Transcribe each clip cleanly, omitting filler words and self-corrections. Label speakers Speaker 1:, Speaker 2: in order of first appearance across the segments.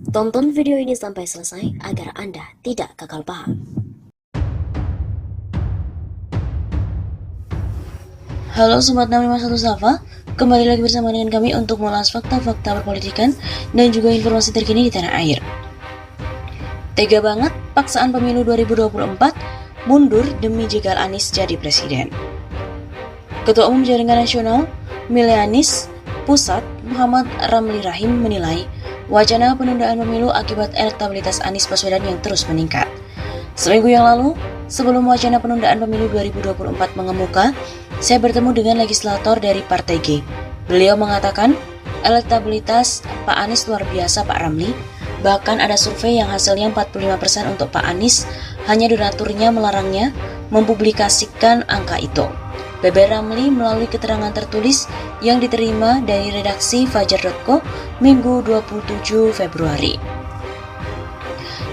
Speaker 1: Tonton video ini sampai selesai agar Anda tidak gagal paham.
Speaker 2: Halo Sobat 651 Safa, kembali lagi bersama dengan kami untuk mengulas fakta-fakta perpolitikan dan juga informasi terkini di tanah air. Tega banget paksaan pemilu 2024 mundur demi jegal Anies jadi presiden. Ketua Umum Jaringan Nasional Milenialis Pusat Muhammad Ramli Rahim menilai wacana penundaan pemilu akibat elektabilitas Anies Baswedan yang terus meningkat. Seminggu yang lalu, sebelum wacana penundaan pemilu 2024 mengemuka, saya bertemu dengan legislator dari Partai G. Beliau mengatakan, elektabilitas Pak Anies luar biasa Pak Ramli, bahkan ada survei yang hasilnya 45% untuk Pak Anies, hanya donaturnya melarangnya mempublikasikan angka itu. BB Ramli melalui keterangan tertulis yang diterima dari redaksi Fajar.co Minggu 27 Februari.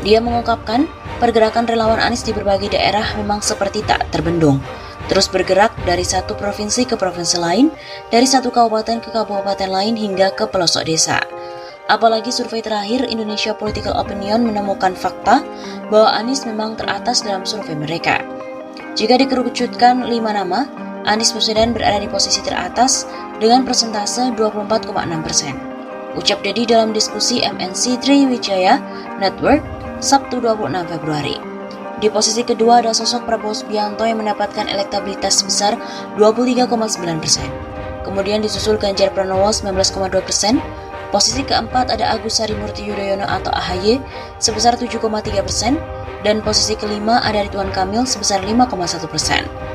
Speaker 2: Dia mengungkapkan, pergerakan relawan Anies di berbagai daerah memang seperti tak terbendung, terus bergerak dari satu provinsi ke provinsi lain, dari satu kabupaten ke kabupaten lain hingga ke pelosok desa. Apalagi survei terakhir Indonesia Political Opinion menemukan fakta bahwa Anies memang teratas dalam survei mereka. Jika dikerucutkan 5 nama, Anies Baswedan berada di posisi teratas dengan persentase 24,6%. Ucap Dedi dalam diskusi MNC Triwijaya Network Sabtu 26 Februari. Di posisi kedua ada sosok Prabowo Subianto yang mendapatkan elektabilitas sebesar 23,9%. Kemudian disusul Ganjar Pranowo 19,2%. Posisi keempat ada Agus Harimurti Yudhoyono atau AHY sebesar 7,3%. Dan posisi kelima ada Ridwan Kamil sebesar 5,1%.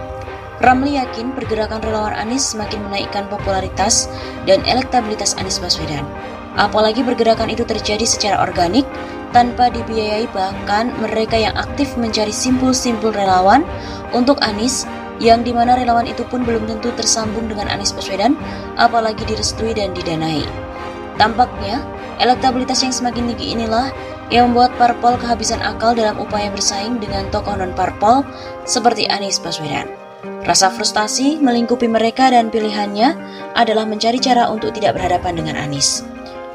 Speaker 2: Ramli yakin pergerakan relawan Anies semakin menaikkan popularitas dan elektabilitas Anies Baswedan. Apalagi pergerakan itu terjadi secara organik, tanpa dibiayai, bahkan mereka yang aktif mencari simpul-simpul relawan untuk Anies, yang dimana relawan itu pun belum tentu tersambung dengan Anies Baswedan, apalagi direstui dan didanai. Tampaknya, elektabilitas yang semakin tinggi inilah yang membuat parpol kehabisan akal dalam upaya bersaing dengan tokoh non-parpol seperti Anies Baswedan. Rasa frustasi melingkupi mereka dan pilihannya adalah mencari cara untuk tidak berhadapan dengan Anies.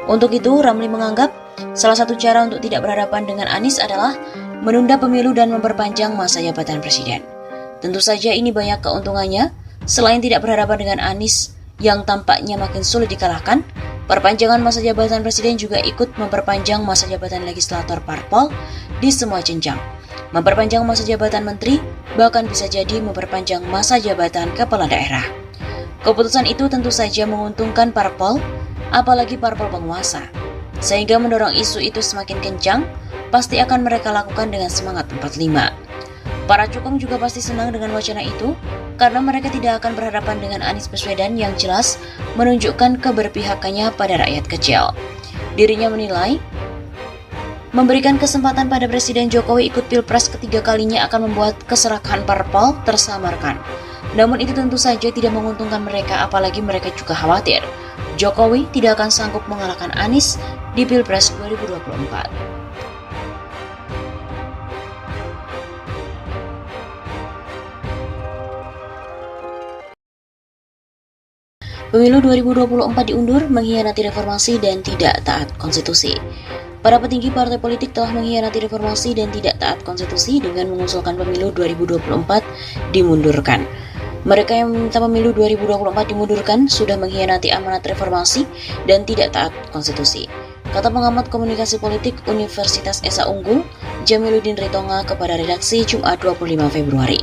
Speaker 2: Untuk itu, Ramli menganggap salah satu cara untuk tidak berhadapan dengan Anies adalah menunda pemilu dan memperpanjang masa jabatan presiden. Tentu saja ini banyak keuntungannya. Selain tidak berhadapan dengan Anies yang tampaknya makin sulit dikalahkan, perpanjangan masa jabatan presiden juga ikut memperpanjang masa jabatan legislator parpol di semua jenjang. Memperpanjang masa jabatan menteri, bahkan bisa jadi memperpanjang masa jabatan kepala daerah. Keputusan itu tentu saja menguntungkan parpol, apalagi parpol penguasa. Sehingga mendorong isu itu semakin kencang, pasti akan mereka lakukan dengan semangat 45. Para cukong juga pasti senang dengan wacana itu, karena mereka tidak akan berhadapan dengan Anies Baswedan yang jelas menunjukkan keberpihakannya pada rakyat kecil. Dirinya menilai, memberikan kesempatan pada Presiden Jokowi ikut Pilpres ketiga kalinya akan membuat keserakahan parpol tersamarkan. Namun itu tentu saja tidak menguntungkan mereka, apalagi mereka juga khawatir Jokowi tidak akan sanggup mengalahkan Anies di Pilpres 2024. Pemilu 2024 diundur, mengkhianati reformasi dan tidak taat konstitusi. Para petinggi partai politik telah mengkhianati reformasi dan tidak taat konstitusi dengan mengusulkan pemilu 2024 dimundurkan. Mereka yang meminta pemilu 2024 dimundurkan sudah mengkhianati amanat reformasi dan tidak taat konstitusi, kata pengamat komunikasi politik Universitas Esa Unggul, Jamiluddin Ritonga kepada redaksi Jumat 25 Februari.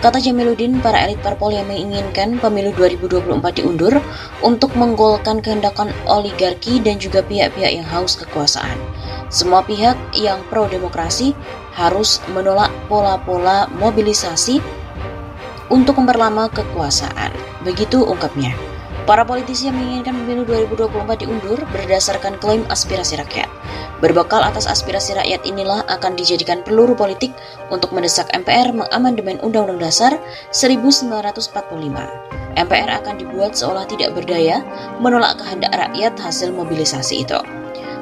Speaker 2: Kata Jamiluddin, para elit parpol yang menginginkan pemilu 2024 diundur untuk menggolkan kehendakan oligarki dan juga pihak-pihak yang haus kekuasaan. Semua pihak yang pro-demokrasi harus menolak pola-pola mobilisasi untuk memperlama kekuasaan. Begitu ungkapnya. Para politisi yang menginginkan pemilu 2024 diundur berdasarkan klaim aspirasi rakyat. Berbekal atas aspirasi rakyat inilah akan dijadikan peluru politik untuk mendesak MPR mengamandemen Undang-Undang Dasar 1945. MPR akan dibuat seolah tidak berdaya menolak kehendak rakyat hasil mobilisasi itu.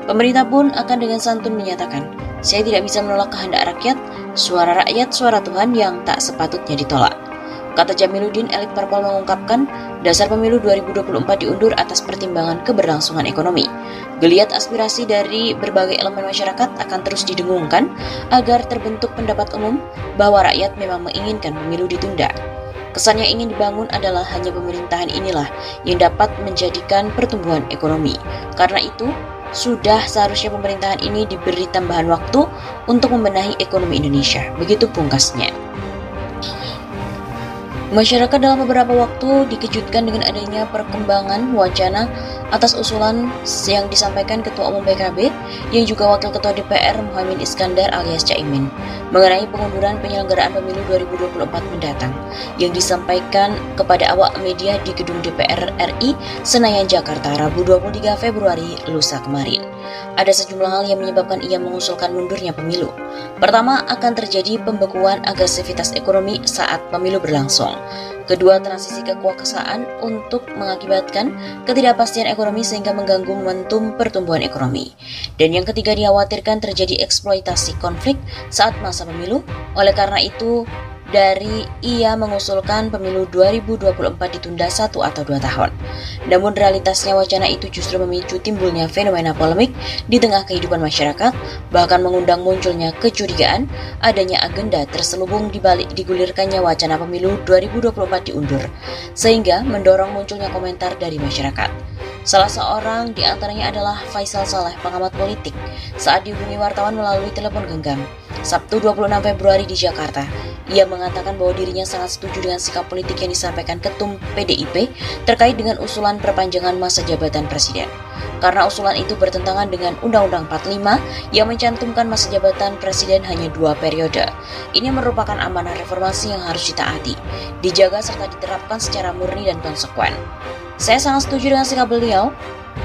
Speaker 2: Pemerintah pun akan dengan santun menyatakan, saya tidak bisa menolak kehendak rakyat, suara Tuhan yang tak sepatutnya ditolak. Kata Jamiluddin, elit parpol mengungkapkan dasar pemilu 2024 diundur atas pertimbangan keberlangsungan ekonomi. Geliat aspirasi dari berbagai elemen masyarakat akan terus didengungkan agar terbentuk pendapat umum bahwa rakyat memang menginginkan pemilu ditunda. Kesan yang ingin dibangun adalah hanya pemerintahan inilah yang dapat menjadikan pertumbuhan ekonomi. Karena itu, sudah seharusnya pemerintahan ini diberi tambahan waktu untuk membenahi ekonomi Indonesia. Begitu pungkasnya. Masyarakat dalam beberapa waktu dikejutkan dengan adanya perkembangan wacana atas usulan yang disampaikan Ketua Umum PKB yang juga Wakil Ketua DPR Muhaimin Iskandar alias Caimin mengenai pengunduran penyelenggaraan pemilu 2024 mendatang yang disampaikan kepada awak media di gedung DPR RI Senayan Jakarta Rabu 23 Februari lusa kemarin. Ada sejumlah hal yang menyebabkan ia mengusulkan mundurnya pemilu. Pertama, akan terjadi pembekuan agresivitas ekonomi saat pemilu berlangsung. Kedua, transisi kekuasaan untuk mengakibatkan ketidakpastian ekonomi sehingga mengganggu momentum pertumbuhan ekonomi. Dan yang ketiga, dikhawatirkan terjadi eksploitasi konflik saat masa pemilu. Oleh karena itu, ia mengusulkan pemilu 2024 ditunda 1 atau 2 tahun. Namun realitasnya wacana itu justru memicu timbulnya fenomena polemik di tengah kehidupan masyarakat, bahkan mengundang munculnya kecurigaan adanya agenda terselubung di balik digulirkannya wacana pemilu 2024 diundur, sehingga mendorong munculnya komentar dari masyarakat. Salah seorang di antaranya adalah Faisal Saleh, pengamat politik, saat dihubungi wartawan melalui telepon genggam Sabtu 26 Februari di Jakarta. Ia mengatakan bahwa dirinya sangat setuju dengan sikap politik yang disampaikan Ketum PDIP terkait dengan usulan perpanjangan masa jabatan presiden. Karena usulan itu bertentangan dengan Undang-Undang 45 yang mencantumkan masa jabatan presiden hanya 2 periode. Ini merupakan amanah reformasi yang harus ditaati, dijaga serta diterapkan secara murni dan konsekuen. Saya sangat setuju dengan sikap beliau.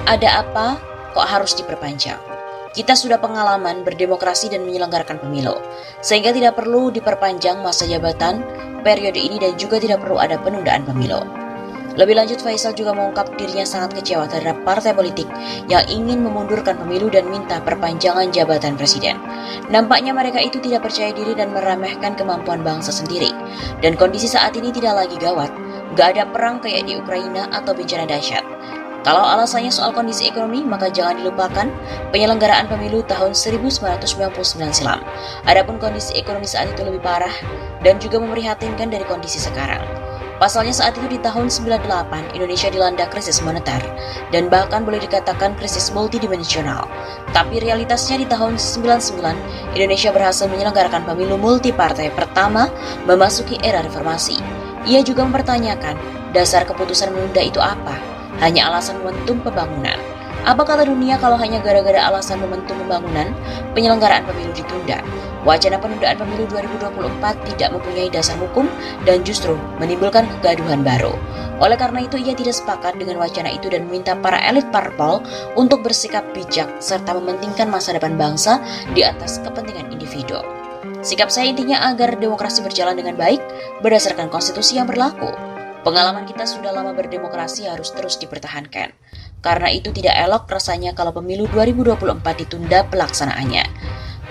Speaker 2: Ada apa kok harus diperpanjang? Kita sudah pengalaman berdemokrasi dan menyelenggarakan pemilu, sehingga tidak perlu diperpanjang masa jabatan periode ini dan juga tidak perlu ada penundaan pemilu. Lebih lanjut, Faisal juga mengungkap dirinya sangat kecewa terhadap partai politik yang ingin memundurkan pemilu dan minta perpanjangan jabatan presiden. Nampaknya mereka itu tidak percaya diri dan meremehkan kemampuan bangsa sendiri. Dan kondisi saat ini tidak lagi gawat, gak ada perang kayak di Ukraina atau bencana dahsyat. Kalau alasannya soal kondisi ekonomi, maka jangan dilupakan penyelenggaraan pemilu tahun 1999 silam. Adapun kondisi ekonomi saat itu lebih parah dan juga memprihatinkan dari kondisi sekarang. Pasalnya saat itu di tahun 98, Indonesia dilanda krisis moneter dan bahkan boleh dikatakan krisis multidimensional. Tapi realitasnya di tahun 99, Indonesia berhasil menyelenggarakan pemilu multipartai pertama memasuki era reformasi. Ia juga mempertanyakan, dasar keputusan menunda itu apa? Hanya alasan momentum pembangunan. Apa kata dunia kalau hanya gara-gara alasan momentum pembangunan, penyelenggaraan pemilu ditunda? Wacana penundaan pemilu 2024 tidak mempunyai dasar hukum dan justru menimbulkan kegaduhan baru. Oleh karena itu, ia tidak sepakat dengan wacana itu dan meminta para elit parpol untuk bersikap bijak serta mementingkan masa depan bangsa di atas kepentingan individu. Sikap saya intinya agar demokrasi berjalan dengan baik berdasarkan konstitusi yang berlaku. Pengalaman kita sudah lama berdemokrasi harus terus dipertahankan. Karena itu tidak elok rasanya kalau pemilu 2024 ditunda pelaksanaannya.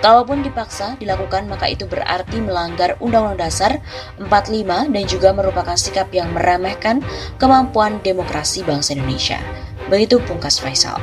Speaker 2: Kalaupun dipaksa dilakukan, maka itu berarti melanggar Undang-Undang Dasar 45 dan juga merupakan sikap yang meremehkan kemampuan demokrasi bangsa Indonesia. Begitu pungkas Faisal.